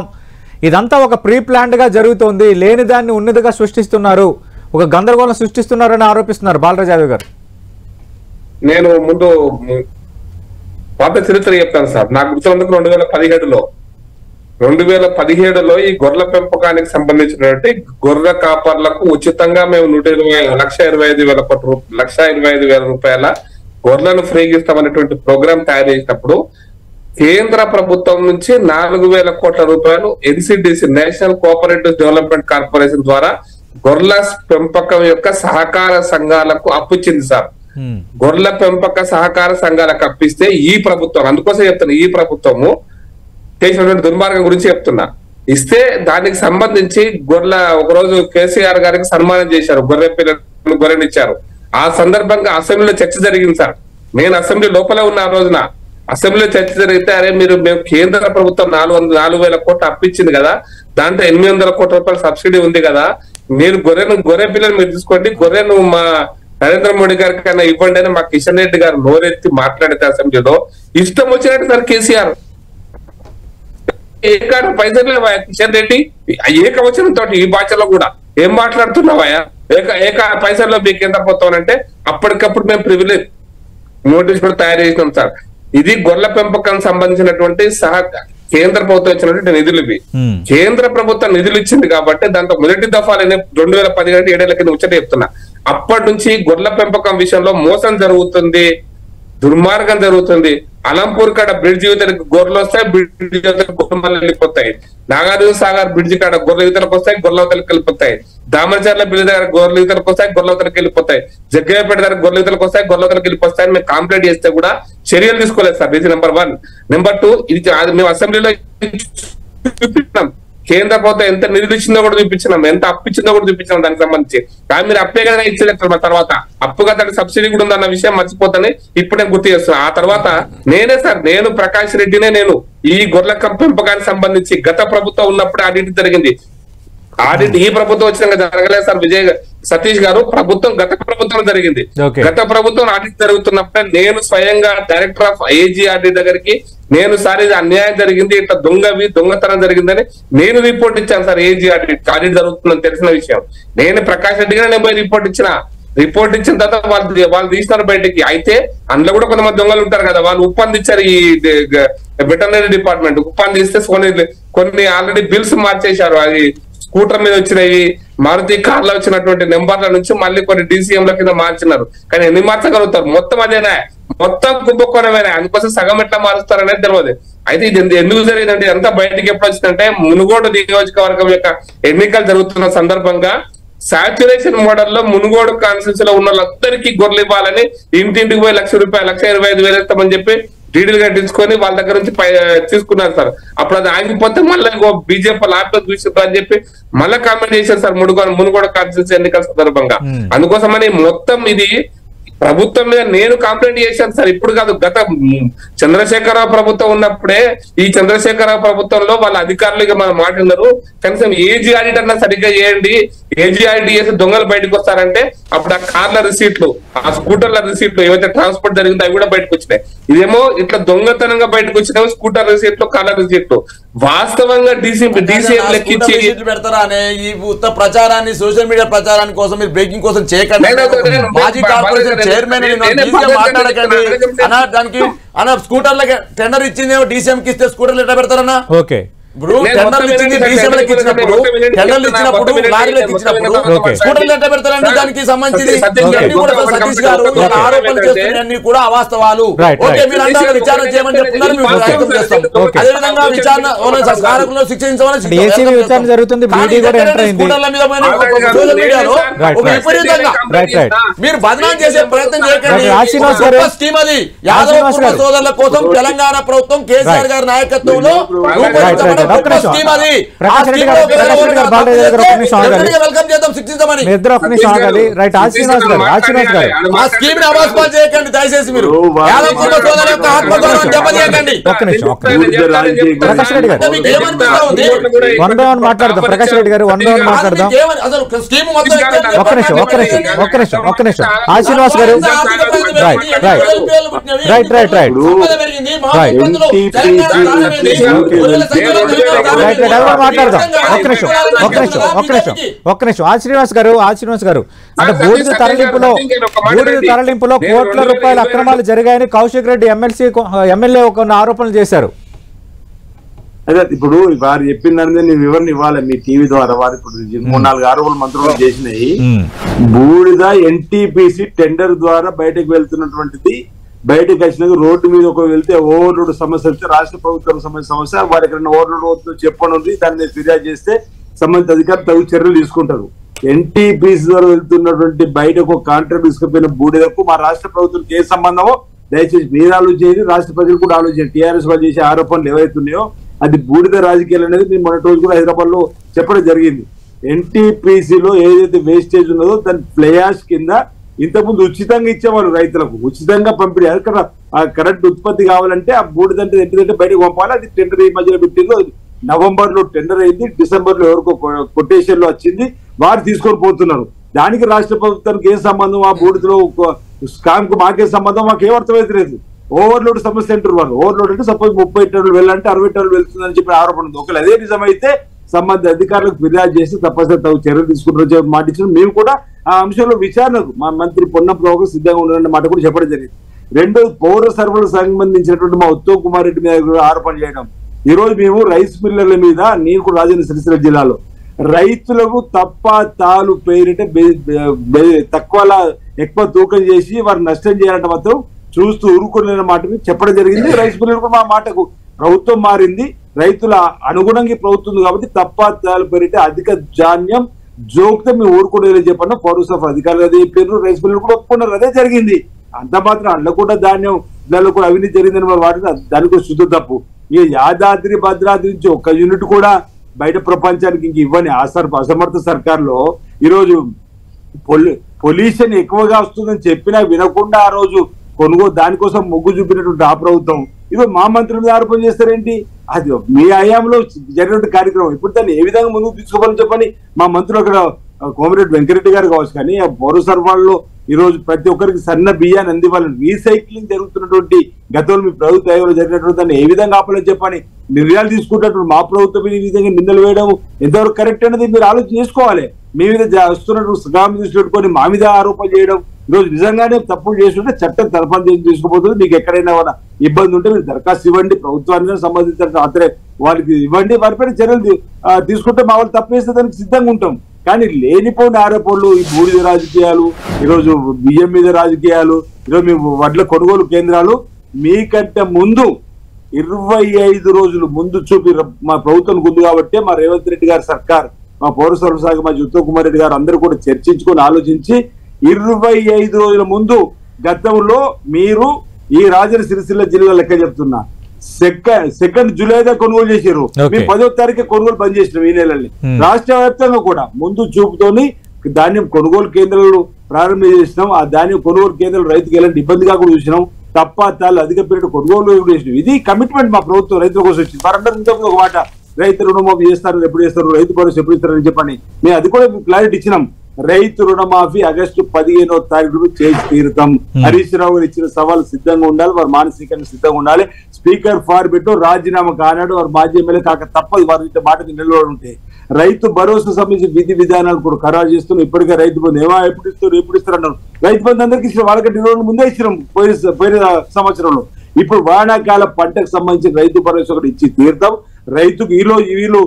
ఇదంతా ఒక ప్రీ ప్లాన్డ్ గా జరుగుతోంది, లేని దాన్ని ఉన్నదిగా సృష్టిస్తున్నారు, ఒక గందరగోళం సృష్టిస్తున్నారని ఆరోపిస్తున్నారు బాలరాజు యాదవ్ గారు. నేను ముందు పాత చరిత్ర చెప్తాను సార్. నాకు గుర్తున్నందుకు 2017లో ఈ గొర్రెల పెంపకానికి సంబంధించినటువంటి గొర్రెల కాపర్లకు ఉచితంగా మేము 1,25,000 రూపాయల గొర్రెలను ఫ్రీగా ఇస్తామనేటువంటి ప్రోగ్రామ్ తయారు చేసినప్పుడు కేంద్ర ప్రభుత్వం నుంచి 4,000 కోట్ల రూపాయలు NCDC national cooperative development corporation ద్వారా గొర్రెల పెంపకం యొక్క సహకార సంఘాలకు అప్పిచ్చింది సార్. గొర్రెల పెంపక సహకార సంఘాలకు అప్పిస్తే ఈ ప్రభుత్వం, అందుకోసం చెప్తున్నా, ఈ ప్రభుత్వము చేసినటువంటి దుర్మార్గం గురించి చెప్తున్నా, ఇస్తే దానికి సంబంధించి ఒకరోజు కేసీఆర్ గారికి సన్మానం చేశారు, గొర్రెనిచ్చారు. ఆ సందర్భంగా అసెంబ్లీలో చర్చ జరిగింది సార్. నేను అసెంబ్లీ లోపలే ఉన్న ఆ రోజున. అసెంబ్లీలో చర్చ జరిగితే అరే మేము కేంద్ర ప్రభుత్వం 4,000 కోట్లు అప్పించింది కదా, దాంట్లో 800 కోట్ల రూపాయల సబ్సిడీ ఉంది కదా, మీరు గొర్రె పిల్లలు మీరు తీసుకోండి, గొర్రెను మా నరేంద్ర మోడీ గారికి కన్నా ఇవ్వండి అని మా కిషన్ రెడ్డి గారు నోరెత్తి మాట్లాడితే అసెంబ్లీలో ఇష్టం వచ్చినట్టు సార్ కేసీఆర్ పైసలు కిషన్ రెడ్డి ఏకవచనంతో ఈ భాషలో కూడా ఏం మాట్లాడుతున్నావా, ఏక పైసల్లో మీకు ఎంత పోతామనంటే అప్పటికప్పుడు మేము ప్రివిలేజ్ నోటీస్ కూడా తయారు చేసినాం సార్. ఇది గొర్రెల పెంపకం సంబంధించినటువంటి కేంద్ర ప్రభుత్వం ఇచ్చినటువంటి నిధులు ఇవి. కేంద్ర ప్రభుత్వం నిధులు ఇచ్చింది కాబట్టి దాంట్లో మొదటి దఫాలు 2017 7 కింద ముచ్చట చెప్తున్నా. అప్పటి నుంచి గొర్రెల పెంపకం విషయంలో మోసం జరుగుతుంది, దుర్మార్గం జరుగుతుంది. అలంపూర్ కాడ బ్రిడ్జ్ యువతలకు గొర్రెలు వస్తాయి, బ్రిడ్జ్ యువతలకు గొర్రెలు వెళ్ళిపోతాయి. నాగార్జున సాగర్ బ్రిడ్జ్ కాడ గొర్రెల యువతలకు వస్తాయి, గొర్రెల యువతలకు వెళ్ళిపోతాయి. దామరచర్ల బ్రిడ్జ్ దగ్గర గొర్రెల యువతలకు వస్తాయి, గొర్రెల యువతలకు వెళ్ళిపోతాయి. జగ్గయ్యపేట దగ్గర గొర్రెల యువతలకు వస్తాయి, గొర్రెల యువతలకు వెళ్ళిపోతాయని మేము కంప్లైంట్ చేస్తే కూడా చర్యలు తీసుకోలేదు సార్. ఇది నెంబర్ 1. నెంబర్ 2, ఇది మేము అసెంబ్లీలో చూపించాం, కేంద్ర ప్రభుత్వం ఎంత నిధులు ఇచ్చిందో కూడా చూపించినాం, ఎంత అప్పు ఇచ్చిందో కూడా చూపించినాం దానికి సంబంధించి. కానీ మీరు అప్పే కదా ఇచ్చలేదు తర్వాత అప్పుగా దానికి సబ్సిడీ కూడా ఉందన్న విషయం మర్చిపోతానే ఇప్పుడు నేను గుర్తు చేస్తున్నా. ఆ తర్వాత నేను ప్రకాష్ రెడ్డినే ఈ గొర్రెల పెంపకానికి సంబంధించి గత ప్రభుత్వం ఉన్నప్పుడు ఆడిట్ జరిగింది. ఆడిట్ ఈ ప్రభుత్వం వచ్చినాక జరగలేదు సార్. సతీష్ గారు గత ప్రభుత్వం జరిగింది. గత ప్రభుత్వం ఆడిట్ జరుగుతున్నప్పుడే నేను స్వయంగా డైరెక్టర్ ఆఫ్ ఏజీ ఆడిట్ దగ్గరికి నేను సార్ ఇది అన్యాయం జరిగింది, ఇట్లా దొంగతనం జరిగిందని నేను రిపోర్ట్ ఇచ్చాను సార్. ఏజీ ఆడిట్ జరుగుతుందని తెలిసిన విషయం నేను ప్రకాష్ రెడ్డి గారు పోయి రిపోర్ట్ ఇచ్చిన తర్వాత వాళ్ళు తీసినారు బయటికి. అయితే అందులో కూడా కొంతమంది దొంగలు ఉంటారు కదా, వాళ్ళు ఉప్పందించారు. ఈ వెటర్నరీ డిపార్ట్మెంట్ ఉప్పందిస్తే కొన్ని ఆల్రెడీ బిల్స్ మార్చేశారు. అది స్కూటర్ మీద వచ్చినవి, మారుతి కార్లో వచ్చినటువంటి నెంబర్ల నుంచి మళ్ళీ కొన్ని DCM కింద మార్చినారు. కానీ ఎన్ని మార్చగలుగుతారు? మొత్తం అదేనా? మొత్తం కుంభకోణమేనా? అందుకోసం సగం ఎట్లా మారుస్తారనేది తెలియదు. అయితే ఇది ఎందుకు జరిగిందంటే ఇదంతా బయటకి ఎప్పుడు వచ్చిందంటే మునుగోడు నియోజకవర్గం యొక్క ఎన్నికలు జరుగుతున్న సందర్భంగా సాచ్యురేషన్ మోడల్ లో మునుగోడు కాన్స్టిట్యూన్సీ లో ఉన్న వాళ్ళందరికీ గొర్రెలు ఇవ్వాలని ఇంటింటికి పోయి ₹1,00,000 1,25,000 ఇస్తామని చెప్పి డీడీలు కట్టించుకొని వాళ్ళ దగ్గర నుంచి తీసుకున్నారు సార్. అప్పుడు అది ఆగిపోతే మళ్ళీ బీజేపీ ల్యాప్టాప్ చూసిద్దాం అని చెప్పి మళ్ళీ కామెంట్ చేశారు సార్ మునుగోడు కాన్స్టిట్యూన్సీ ఎన్నికల సందర్భంగా. అందుకోసమని మొత్తం ఇది ప్రభుత్వం మీద నేను కంప్లైంట్ చేశాను సార్. ఇప్పుడు కాదు, గత చంద్రశేఖరరావు ప్రభుత్వం ఉన్నప్పుడే ఈ చంద్రశేఖరరావు ప్రభుత్వంలో వాళ్ళ అధికారులు మనం మాట్లాడినారు. కనీసం ఏజీ ఆడిట్ అన్నా సరిగ్గా చేయండి, ఏజీ ఆడిట్ చేసి దొంగలు బయటకు వస్తారంటే అప్పుడు ఆ కార్ల రిసీట్లు, ఆ స్కూటర్ల రిసీట్లు ఏవైతే ట్రాన్స్పోర్ట్ జరిగిందో అవి కూడా బయటకు వచ్చినాయి. ఇదేమో ఇట్లా దొంగతనంగా బయటకు వచ్చినాయి స్కూటర్ రిసీట్లు, కార్ల రిసీట్లు. వాస్తవంగా DCM లెక్కించి పెడతారా అనే ఈ ఉత్త ప్రచారాన్ని, సోషల్ మీడియా ప్రచారాన్ని కోసం మీరు బ్రేకింగ్ కోసం చేయకండి. మాజీ కార్పొరేషన్ చైర్మన్ మాట్లాడకండి అన్న. దానికి అన్న స్కూటర్లకి టెండర్ ఇచ్చిందేమో DCM కి ఇస్తే స్కూటర్లు ఎట్లా పెడతారన్నా? ఓకే, టెండర్లు ఇచ్చింది DCMలకు ఇచ్చినప్పుడు, టెండర్లు ఇచ్చినప్పుడు, లారీలకు ఇచ్చినప్పుడు స్కూటర్లు ఎట్లా పెడతారండి? దానికి సంబంధించి సతీష్ గారు ఆరోపణలు చేస్తున్నవన్నీ కూడా అవాస్తవాలు. ఓకే, మీరు అంటారు విచారణ చేయమని చెప్తున్నారు, మేము ప్రయత్నం చేస్తాం. అదేవిధంగా విచారణ కారకులను శిక్షించమని స్కూటర్ల మీద సోషల్ మీడియాలో ఒక విపరీతంగా మీరు బదనాం చేసే ప్రయత్నం చేయకండి. స్కీమ్ అది యాదవ్ కుటుంబ సోదరుల కోసం తెలంగాణ ప్రభుత్వం కేసీఆర్ గారి నాయకత్వంలో దయచేసి మీరు మాట్లాడదాం. ప్రకాష్ రెడ్డి గారు మాట్లాడదాం. ఒక్క నిమిషం ఆ శ్రీనివాస్ గారు శ్రీనివాస్ గారు అంటే బూడిద తరలింపులో కోట్ల రూపాయల అక్రమాలు జరిగాయని కౌశిక్ రెడ్డి ఎమ్మెల్యే కొన్ని ఆరోపణలు చేశారు. అదే ఇప్పుడు వారు చెప్పిన దాని నేను వివరణ ఇవ్వాలి మీ టీవీ ద్వారా. వారు ఇప్పుడు 3-4 ఆరోపణలు మంత్రులు చేసినాయి. బూడిద NTPC టెండర్ ద్వారా బయటకు వెళ్తున్నటువంటిది బయటకు వచ్చినాక రోడ్డు మీద ఒక వెళ్తే ఓవర్లోడ్ సమస్య వస్తే రాష్ట్ర ప్రభుత్వం సమస్య వారి ఎక్కడైనా ఓవర్లోడ్ అవుతుందో చెప్పనుంది, దాన్ని ఫిర్యాదు చేస్తే సంబంధిత అధికారులు తగు చర్యలు తీసుకుంటారు. NTPC ద్వారా వెళ్తున్నటువంటి బయటకు కాంట్రాక్ట్ తీసుకుపోయిన బూడిదకు మా రాష్ట్ర ప్రభుత్వానికి ఏ సంబంధమో దయచేసి మీరు ఆలోచించేది, రాష్ట్ర ప్రజలు కూడా ఆలోచించారు. TRS వాళ్ళు చేసే ఆరోపణలు ఏవైతున్నాయో అది బూడిద రాజకీయాలు అనేది మేము మొన్నటి రోజు కూడా హైదరాబాద్ లో చెప్పడం జరిగింది. NTPC లో ఏదైతే వేస్టేజ్ ఉన్నదో దాని ఫ్లయాష్ కింద ఇంతకుముందు ఉచితంగా ఇచ్చేవాళ్ళు రైతులకు, ఉచితంగా పంపిణీ. అక్కడ కరెంట్ ఉత్పత్తి కావాలంటే ఆ బూడిదంటే ఏంటిదంటే బయటకు పంపాలి. అది టెండర్ ఈ మధ్యలో పెట్టిందో నవంబర్ లో టెండర్ అయింది, డిసెంబర్ లో ఎవరికో కొటేషన్ లో వచ్చింది, వారు తీసుకొని పోతున్నారు. దానికి రాష్ట్ర ప్రభుత్వానికి ఏం సంబంధం? ఆ బూడిదలో స్కామ్ కు మాకే సంబంధం? మాకు ఏం అర్థమైతే ఓవర్లోడ్ సమస్య అంటారు వాళ్ళు. ఓవర్లోడ్ అంటే సపోజ్ 30 టన్నులు వెళ్ళాలంటే 60 టన్నులు వెళ్తుందని చెప్పి ఆరోపణ ఉంది. ఒకవేళ అదే నిజమైతే సంబంధిత అధికారులకు ఫిర్యాదు చేసి తప్పనిసరి తగు చర్యలు తీసుకుంటారు మాట ఇచ్చిన. మేము కూడా ఆ అంశంలో విచారణకు మా మంత్రి పొన్నం ప్రభాకర్ సిద్ధంగా ఉన్నారన్న మాట కూడా చెప్పడం జరిగింది. రెండోది పౌర సరఫరాలకు సంబంధించినటువంటి మా ఉత్తమ్ కుమార్ రెడ్డి మీద ఆరోపణ చేయడం. ఈ రోజు మేము రైస్ మిల్లర్ల మీద, నేను కూడా రాజన్న సిరిసిల్ల జిల్లాలో రైతులకు తప్ప తాలు పేరిట తక్కువ ఎక్కువ తూకం చేసి వారు నష్టం చేయాలంటే మాత్రం చూస్తూ ఊరుకునే మాట చెప్పడం జరిగింది. రైస్ మిల్లర్ కూడా మా మాటకు ప్రభుత్వం మారింది, రైతుల అనుగుణంగా ప్రభుత్వం ఉంది కాబట్టి తప్ప తాలు పేరిట అధిక ధాన్యం జోక్తే మేము ఊరుకునేది చెప్పండి. పౌర సరఫరా అధికారులు అదే చెప్పారు, రైస్ మిల్లర్ కూడా ఒప్పుకున్నారు, అదే జరిగింది. అంత మాత్రం అందులో కూడా ధాన్యం దానిలో కూడా అవినీతి జరిగిందని వాటిని దానికి శుద్ధ తప్పు. ఇక యాదాద్రి భద్రాద్రి నుంచి ఒక్క యూనిట్ కూడా బయట ప్రపంచానికి ఇంక ఇవ్వని అసమర్థ సర్కార్లో ఈరోజు పొల్యూషన్ ఎక్కువగా వస్తుందని చెప్పినా వినకుండా ఆ రోజు కొనుగోలు దానికోసం మొగ్గు చూపినటువంటి ఆ ప్రభుత్వం ఇదో మా మంత్రుల మీద ఆరోపణ చేస్తారేంటి? అది మీ హయాంలో జరిగినటువంటి కార్యక్రమం. ఇప్పుడు దాన్ని ఏ విధంగా ముందుకు తీసుకోవాలని చెప్పని మా మంత్రులు అక్కడ కోమరెడ్డి వెంకరెడ్డి గారు కావచ్చు, కానీ ఆ పౌర సరఫరాలో ఈ రోజు ప్రతి ఒక్కరికి సన్న బియ్యాన్ని అందివ్వాలని రీసైక్లింగ్ జరుగుతున్నటువంటి గతంలో మీ ప్రభుత్వ హయాంలో జరిగినటువంటి దాన్ని ఏ విధంగా ఆపాలని చెప్పని నిర్ణయాలు తీసుకుంటున్నటువంటి మా ప్రభుత్వం ఈ విధంగా నిందలు వేయడం ఎంతవరకు కరెక్ట్ అనేది మీరు ఆలోచన చేసుకోవాలి. మీ మీద వస్తున్నటువంటి స్కామ్ దృష్టి పెట్టుకొని మా మీద ఆరోపణ చేయడం ఈరోజు నిజంగానే తప్పులు చేస్తుంటే చట్టం తన పని తీసుకుపోతుంది. మీకు ఎక్కడైనా ఇబ్బంది ఉంటే మీరు దరఖాస్తు ఇవ్వండి, ప్రభుత్వానికి సంబంధించిన అతనే వాళ్ళకి ఇవ్వండి, వారిపైన చర్యలు తీసుకుంటే మా వాళ్ళు తప్పు చేస్తే దానికి సిద్ధంగా ఉంటాం. కానీ లేనిపోయిన ఆరోపణలు, ఈ బూడిద రాజకీయాలు, ఈరోజు బియ్యం మీద రాజకీయాలు, ఈరోజు మీ వడ్ల కొనుగోలు కేంద్రాలు మీకంటే ముందు 25 రోజులు ముందు చూపి మా ప్రభుత్వం ఉంది కాబట్టి మా రేవంత్ రెడ్డి గారి సర్కార్, మా పౌర సరఫరా శాఖ మంత్రి ఉత్తమ్ కుమార్ రెడ్డి గారు అందరూ కూడా చర్చించుకొని ఆలోచించి 25 రోజుల ముందు గతంలో మీరు ఈ రాజన్న సిరిసిల్ల జిల్లా లెక్క చెప్తున్నా సెకండ్ జూలైగా కొనుగోలు చేశారు. మేము 10వ తారీఖు కొనుగోలు బంద్ చేసినాం ఈ నెలల్ని. రాష్ట్ర వ్యాప్తంగా కూడా ముందు చూపుతోని ధాన్యం కొనుగోలు కేంద్రాలు ప్రారంభించేసినాం. ఆ ధాన్యం కొనుగోలు కేంద్రాలు రైతుకి ఎలాంటి ఇబ్బందిగా కూడా చూసినాం. తప్ప తాళ్ళు అధిక పీరియడ్ కొనుగోలు చేసినాం. ఇది కమిట్మెంట్ మా ప్రభుత్వం రైతుల కోసం వచ్చింది. వారందరూ ఒక మాట, రైతు రుణమాఫీ చేస్తారు, ఎప్పుడు చేస్తారు, రైతు భరోసా ఎప్పుడు ఇస్తారని చెప్పని మేము అది కూడా క్లారిటీ ఇచ్చినాం. రైతు రుణమాఫీ ఆగస్టు 15వ తారీఖు చేసి తీరుతాం. హరీష్ రావు గారు ఇచ్చిన సవాలు సిద్ధంగా ఉండాలి, వారు మానసికంగా సిద్ధంగా ఉండాలి. స్పీకర్ ఫార్బిట్ రాజీనామా కానాడు, వారు మాజీ ఎమ్మెల్యే కాక తప్పదు, వారి మాట నిలబడి ఉంటే రైతు భరోసా సంబంధించి విధి విధానాలు కూడా ఖరారు చేస్తున్నాం. ఇప్పటికే రైతు బంధు ఎప్పుడు ఇస్తారు అన్నారు. రైతు బంధు అందరికి ఇచ్చిన, వాళ్ళకంటే 2 రోజుల ముందే ఇచ్చినాం పోయిన సంవత్సరంలో. ఇప్పుడు వానాకాల పంటకు సంబంధించిన రైతు భరోసా కూడా ఇచ్చి తీరుతాం. రైతుకు వీళ్ళు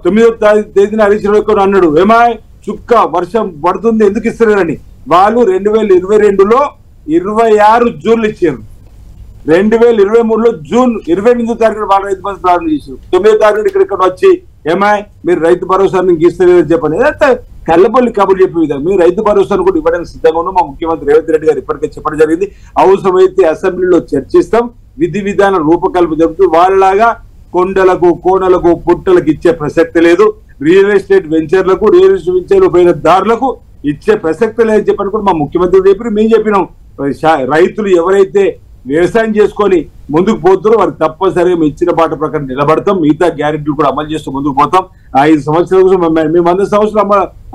9వ తేదీన హరీష్ రావు అన్నాడు, ఏమాయ్ చుక్క వర్షం పడుతుంది ఎందుకు ఇస్తున్నారని. వాళ్ళు 2022లో 26 జూన్లు ఇచ్చారు. 2023లో జూన్ 28వ తారీఖున వాళ్ళ రైతు భరోసా ప్రారంభం చేశారు. 9వ తారీఖు ఇక్కడ వచ్చి ఏమాయ్ మీరు రైతు భరోసాను ఇస్తలేదని చెప్పండి. ఏదంటే కళ్ళపల్లి కబుర్లు చెప్పే విధంగా మేము రైతు భరోసాను కూడా ఇవ్వడానికి సిద్ధంగా ఉన్నాం. మా ముఖ్యమంత్రి రేవంత్ రెడ్డి గారు ఇప్పటికే చెప్పడం జరిగింది. అవసరమైతే అసెంబ్లీలో చర్చిస్తాం, విధి విధాన రూపకల్పన జరుగుతూ వాళ్ళలాగా కొండలకు కోనలకు పుట్టలకు ఇచ్చే ప్రసక్తి లేదు. రియల్ ఎస్టేట్ వెంచర్లకు, రియల్ ఎస్టేట్ వెంచర్లు పోయిన దారులకు ఇచ్చే ప్రసక్తి లేదని చెప్పని కూడా మా ముఖ్యమంత్రి చెప్పి మేము చెప్పినాం. రైతులు ఎవరైతే వ్యవసాయం చేసుకొని ముందుకు పోతారో వారికి తప్పనిసరిగా మేము ఇచ్చిన బాట ప్రకారం నిలబడతాం. మిగతా గ్యారెంటీలు కూడా అమలు చేస్తూ ముందుకు పోతాం. 5 సంవత్సరాల మేము 100 సంవత్సరాలు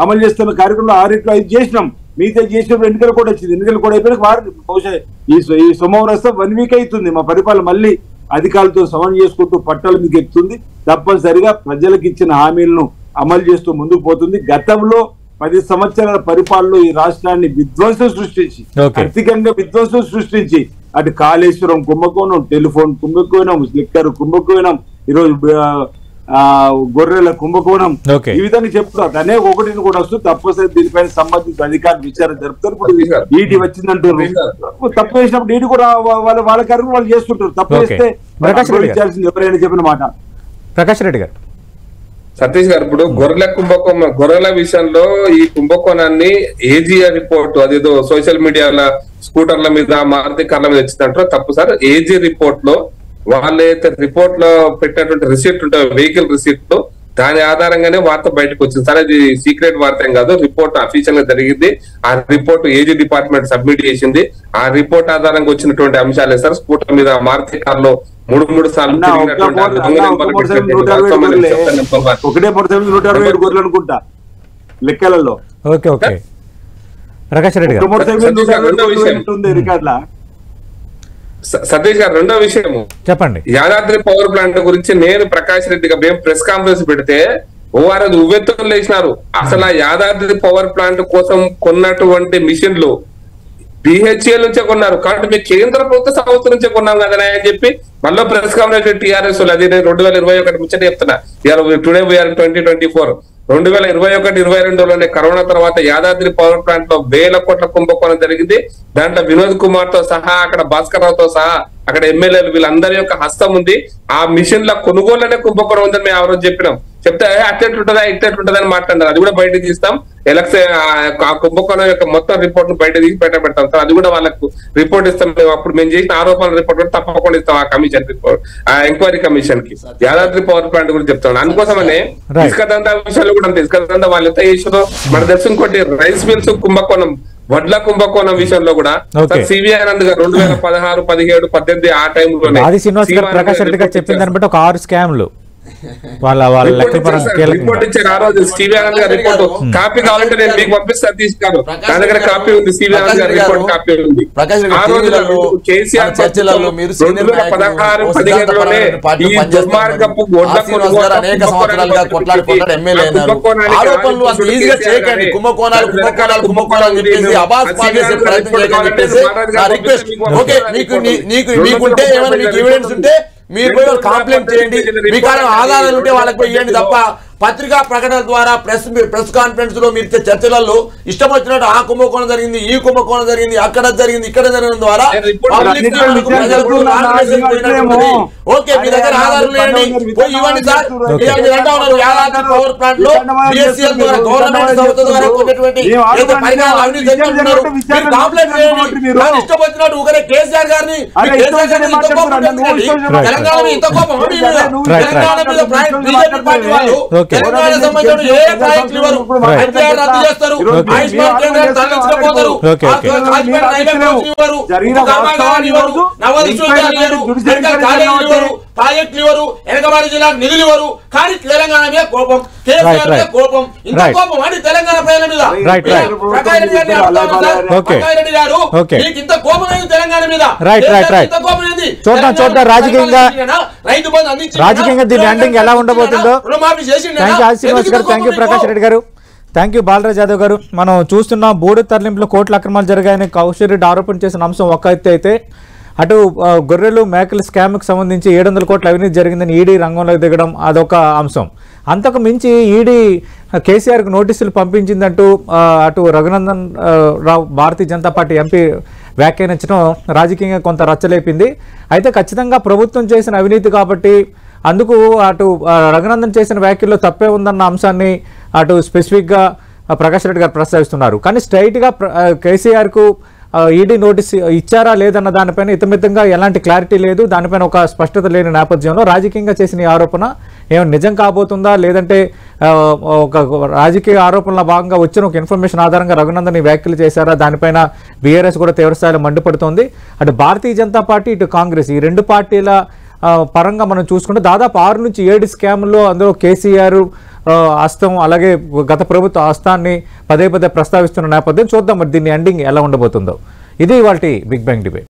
అమలు చేస్తున్న కార్యక్రమంలో 6 5 చేసినాం. మిగతా చేసినప్పుడు ఎన్నికలు కూడా వచ్చింది. ఎన్నికలు కూడా అయిపోయినా వారు బహుశా ఈ సోమవారం 1 వీక్ అవుతుంది. మా పరిపాలన మళ్ళీ అధికారులతో సమన్వయం చేసుకుంటూ పట్టాల మీకు ఎక్కుతుంది. తప్పనిసరిగా ప్రజలకు ఇచ్చిన హామీలను అమలు చేస్తూ ముందుకు పోతుంది. గతంలో 10 సంవత్సరాల పరిపాలనలో ఈ రాష్ట్రాన్ని విధ్వంసం సృష్టించి, ఆర్థికంగా విధ్వంసం సృష్టించి, అటు కాళేశ్వరం కుంభకోణం, టెలిఫోన్ కుంభకోణం, లిక్కర్ కుంభకోణం, ఈరోజు గొర్రెల కుంభకోణం, ఈ విధంగా చెప్తున్నారు. అనే ఒకటిని కూడా వస్తూ తప్పనిసరి దీనిపైన సంబంధించిన అధికారులు విచారణ జరుపుతారు. ఇప్పుడు ఈడీ వచ్చిందంటారు. తప్పు చేసినప్పుడు ఈడీ కూడా వాళ్ళ కార్యక్రమం వాళ్ళు చేస్తుంటారు. తప్పు చేస్తే ఇచ్చాల్సింది ఎవరైనా చెప్పిన మాట. ప్రకాష్ రెడ్డి గారు, సతీష్ గారు, ఇప్పుడు గొర్రెల విషయంలో ఈ కుంభకోణాన్ని ఏజీఆర్ రిపోర్ట్, అదేదో సోషల్ మీడియాలో స్కూటర్ల మీద, మారుతి కార్ల మీద వచ్చిందంటారో తప్పు సార్. ఏజీ రిపోర్ట్ లో వాళ్ళైతే రిపోర్ట్ లో పెట్టినటువంటి రిసిప్ట్ ఉంటాయి, వెహికల్ రిసిప్ట్ లో, దాని ఆధారంగానే వార్త బయటకు వచ్చింది సార్. అది సీక్రెట్ వార్త ఏం కాదు, రిపోర్ట్ అఫీషియల్ గా జరిగింది. ఆ రిపోర్ట్ ఏజీ డిపార్ట్మెంట్ సబ్మిట్ చేసింది. ఆ రిపోర్ట్ ఆధారంగా వచ్చినటువంటి అంశాలే సార్. స్కూటర్ మీద, మారుతి కార్ లో 3 సార్లు అనుకుంటా లెక్కలలో. ఓకే ఓకే ప్రకాష్ రెడ్డి గారు, సతీష్ గారు, రెండో విషయం చెప్పండి. యాదాద్రి పవర్ ప్లాంట్ గురించి నేను ప్రకాష్ రెడ్డిగా మేము ప్రెస్ కాన్ఫరెన్స్ పెడితే ఓఆర్ఎస్ ఉవ్వెత్తులు లేచినారు. అసలు ఆ యాదాద్రి పవర్ ప్లాంట్ కోసం కొన్నటువంటి మిషన్లు బిహెచ్ఎల్ నుంచే కొన్నారు, కాబట్టి మేము కేంద్ర ప్రభుత్వ సంస్థ నుంచే కొన్నాం కదా అని చెప్పి మళ్ళీ ప్రెస్ కాన్ఫరెన్స్ టీఆర్ఎస్ అది 2021 ముచ్చట చెప్తున్నా. Today we are 2024. 2021-22లోనే కరోనా తర్వాత యాదాద్రి పవర్ ప్లాంట్ లో 1000 కోట్ల కుంభకోణం జరిగింది. దాంట్లో వినోద్ కుమార్ తో సహా, అక్కడ భాస్కర్ రావుతో సహా, అక్కడ ఎమ్మెల్యేలు వీళ్ళందరి యొక్క హస్తం ఉంది. ఆ మిషన్ల కొనుగోలునే కుంభకోణం ఉందని మేము ఆ రోజు చెప్పినాం. చెప్తే అట్లెట్లుంటుందా ఇట్లెట్లుంటుందా అని మాట్లాడారు. అది కూడా బయటకు తీస్తాం. ఎలక్షన్ ఆ కుంభకోణం యొక్క మొత్తం రిపోర్ట్ ను బయట తీసి పెట్టబెడతాం సార్. అది కూడా వాళ్ళకు రిపోర్ట్ ఇస్తాం. మేము అప్పుడు మేము చేసిన ఆరోపణల రిపోర్ట్ కూడా తప్పకుండా ఇస్తాం ఆ కమిషన్ రిపోర్ట్, ఆ ఎంక్వైరీ కమిషన్ కి. యాదాద్రి పవర్ ప్లాంట్ గురించి చెప్తాను. అందుకోసమనే ఇసుక దందా విషయాలు కూడా అంతే. ఇసుక దందా వాళ్ళు ఎంత చేసారో మన తెలుసు. ఇంకోటి రైస్ మిల్స్ కుంభకోణం, వడ్ల కుంభకోణం విషయంలో కూడా సివి ఆనంద్ గారు 2016, 17, 18 ఆ టైంలోనే ప్రకాష్ రెడ్డి గారు చెప్పిన దాన్ని బట్టి ఒక 6 స్కామ్లు వాళ్ళ లెక్కల పరంగా రిపోర్ట్ కీలకంగా. ఇచ్చారు ఆ రోజు సివి ఆనంద్ గారి రిపోర్ట్. కాపీ కావాలంటే నేను మీకు పంపిస్తాను, తీసుకున్నాను. నా దగ్గర కాపీ ఉంది, సివి ఆనంద్ గారి రిపోర్ట్ కాపీ ఉంది. ఆ రోజు కేసీఆర్ 2016-15లోనే ఈ దుర్మార్గపు గొడ్ల అనేక సంవత్సరాలుగా కొట్లాడుకుంటాడు ఎమ్మెల్యే ఆరోపణలు అంత ఈజీగా చేయకండి. కుంభకోణాలు చెప్పేసి అబాస్ పాడేసే ప్రయత్నం చేయకండి చెప్పేసి నా రిక్వెస్ట్. ఓకే, మీకుంటే ఏమైనా మీకు ఎవిడెన్స్ ఉంటే మీరు పోయి కంప్లైంట్ చేయండి. మీకు ఆధారాలు ఉంటే వాళ్ళకి పోయి ఇవ్వండి తప్ప పత్రికా ప్రకటన ద్వారా ప్రెస్ కాన్ఫరెన్స్ లో మీరు చర్చలలో ఇష్టం వచ్చినట్టు ఆ కుంభకోణం జరిగింది, ఈ కుంభకోణం జరిగింది, అక్కడ జరిగింది, ఇక్కడ జరిగిన ద్వారా ఓకే మీ దగ్గర ఆధారం లేండి పోయి ఇవ్వండి సార్. మీరు అంటా ఉన్నారు యాదాద్రి పవర్ ప్లాంట్ లో బిఎస్సీఎల్ ద్వారా గవర్నమెంట్ సంస్థ ద్వారా కొన్నటువంటి పరిణామాలు అవినీతి జరుగుతున్నారు. మీరు కంప్లైంట్ చేయండి. ఇష్టం వచ్చినట్టు ఒకరే కేసీఆర్ గారిని తెలంగాణ మీద ఇంత కోపం తెలంగాణ మీద బీజేపీ పార్టీ వాళ్ళు తెలంగాణ సంబంధించిన ఏ ప్రాజెక్టులు ఇవ్వరు, ఎన్టీఆర్ రద్దు చేస్తారు, ఆయుష్మాన్ కేంద్రాలు తరలించకపోతారు, ప్రాజెక్టులు ఇవ్వరు, వెనకబాడి జిల్లాకు నిధులు ఇవ్వరు. కానీ తెలంగాణ మీద కోపం, కేసీఆర్ మీద కోపం, ఇంత కోపం అని తెలంగాణ ప్రజల మీద. ప్రకాష్ రెడ్డి గారు మీకు ఇంత కోపం ఏంది తెలంగాణ మీద? ఇంత కోపం ఏంది? చూద్దాం రాజకీయంగా దీని ఎండింగ్ ఎలా ఉండబోతుందో. శ్రీనివాస్ గారు, థ్యాంక్ యూ. ప్రకాష్ రెడ్డి గారు, థ్యాంక్ యూ. బాలరాజ్ యాదవ్ గారు, మనం చూస్తున్నాం బోర్డు తరలింపులో కోట్ల అక్రమాలు జరిగాయని కౌశిక్ రెడ్డి ఆరోపణ చేసిన అంశం ఒక ఎత్తు అయితే, అటు గొర్రెలు మేకల స్కామ్కి సంబంధించి 700 కోట్ల అవినీతి జరిగిందని ఈడీ రంగంలోకి దిగడం అదొక అంశం. అంతకు మించి ఈడీ కేసీఆర్కు నోటీసులు పంపించిందంటూ అటు రఘునందన్ రావు భారతీయ జనతా పార్టీ ఎంపీ వ్యాఖ్యానించడం రాజకీయంగా కొంత రచ్చలేపింది. అయితే ఖచ్చితంగా ప్రభుత్వం చేసిన అవినీతి కాబట్టి అందుకు అటు రఘునందన్ చేసిన వ్యాఖ్యల్లో తప్పే ఉందన్న అంశాన్ని అటు స్పెసిఫిక్గా ప్రకాష్ రెడ్డి గారు ప్రస్తావిస్తున్నారు. కానీ స్ట్రైట్గా కేసీఆర్కు ఈడీ నోటీస్ ఇచ్చారా లేదన్న దానిపైన ఇతమితంగా ఎలాంటి క్లారిటీ లేదు. దానిపైన ఒక స్పష్టత లేని నేపథ్యంలో రాజకీయంగా చేసిన ఈ ఆరోపణ ఏమైనా నిజం కాబోతుందా, లేదంటే ఒక రాజకీయ ఆరోపణల భాగంగా వచ్చిన ఒక ఇన్ఫర్మేషన్ ఆధారంగా రఘునందన్ వ్యాఖ్యలు చేశారా, దానిపైన బీఆర్ఎస్ కూడా తీవ్రస్థాయిలో మండిపడుతోంది. అటు భారతీయ జనతా పార్టీ, ఇటు కాంగ్రెస్, ఈ రెండు పార్టీల పరంగా మనం చూసుకుంటే దాదాపు 6 నుంచి 7 స్కామ్లో అందులో కేసీఆర్ హస్తం అలాగే గత ప్రభుత్వ హస్తాన్ని పదే ప్రస్తావిస్తున్న నేపథ్యం. చూద్దాం మరి దీని ఎండింగ్ ఎలా ఉండబోతుందో. ఇది ఇవాల్టి బిగ్ బ్యాంగ్ డిబేట్.